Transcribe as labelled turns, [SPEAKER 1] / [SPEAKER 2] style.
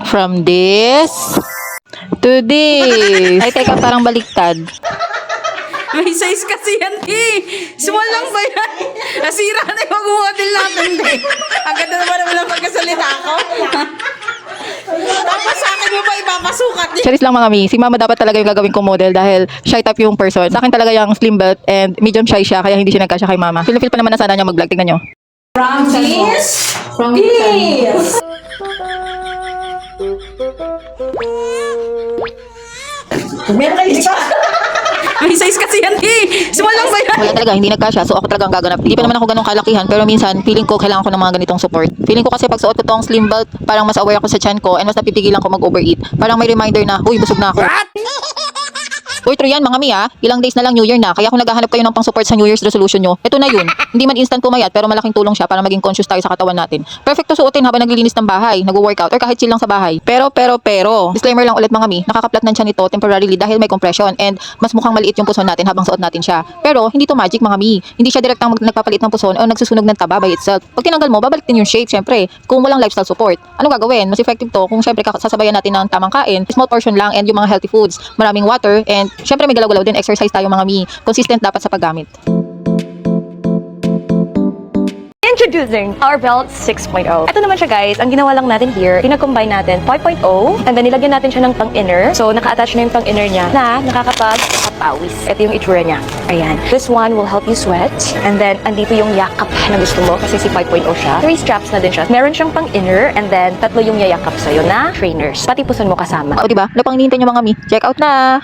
[SPEAKER 1] From this to this. Ay, teka, parang baliktad.
[SPEAKER 2] May size kasi yan eh. Small lang ba yan? Nasira na yung model natin eh. Ang ganda naman ng pagkasalita ko. Tapos sa akin mo ba ipapasukat niya?
[SPEAKER 1] Charis lang mga mi, si mama dapat talaga yung gagawin kong model dahil shy type yung person. Sa akin talaga yung slim belt and medium shy siya kaya hindi siya nagkasya kay mama. Feel pa naman na sana niya mag-vlog. Tingnan nyo.
[SPEAKER 2] From this. From this. Meron kayo isa. May size kasi yan eh. Small lang ba yan?
[SPEAKER 1] Wala talaga, hindi nagkasya. So ako talaga ang gaganap. Hindi pa naman ako ganun kalakihan pero minsan feeling ko kailangan ko ng mga ganitong support. Feeling ko kasi pag suot ko tong slim belt, parang mas aware ako sa chan ko and mas napipigilan ko mag-overeat. Parang may reminder na, uy, busog na ako. Uy, true yan mga mi ah. Ilang days na lang New Year na. Kaya kung naghahanap kayo ng pang-support sa New Year's resolution nyo, ito na yun. Hindi man instant pumayat pero malaking tulong siya para maging conscious tayo sa katawan natin. Perfect to suotin habang naglilinis ng bahay, nagwo-workout or kahit chill lang sa bahay. Pero, disclaimer lang ulit mga mi, nakakaplat ng tiyan ito temporarily dahil may compression and mas mukhang maliit yung puson natin habang suot natin siya. Pero hindi to magic mga mi. Hindi siya direktang nagpapalit ng puson o nagsusunog ng taba by itself. Pag tinanggal mo, babalik din yung shape syempre. Kung walang lifestyle support, anong gagawin? Mas effective to kung syempre sasabayan natin ng tamang kain, small portion lang and yung mga healthy foods, maraming water and syempre may galaw-galaw din, exercise tayo mga mi. Consistent dapat sa paggamit.
[SPEAKER 3] Introducing our belt 6.0. Ito naman siya guys, ang ginawa lang natin here, pinag-combine natin 5.0 and then nilagyan natin siya ng pang-inner. So naka-attach na yung pang-inner niya na nakakapag-pawis. Ito yung itsura niya. Ayan. This one will help you sweat and then andito yung yakap na gusto mo kasi si 5.0 siya. 3 straps na din siya. Meron siyang pang-inner and then 3 yung yayakap sa'yo na trainers. Pati puson mo kasama.
[SPEAKER 1] O diba? Ano pang hinihintay nyo mga mi? Check out na!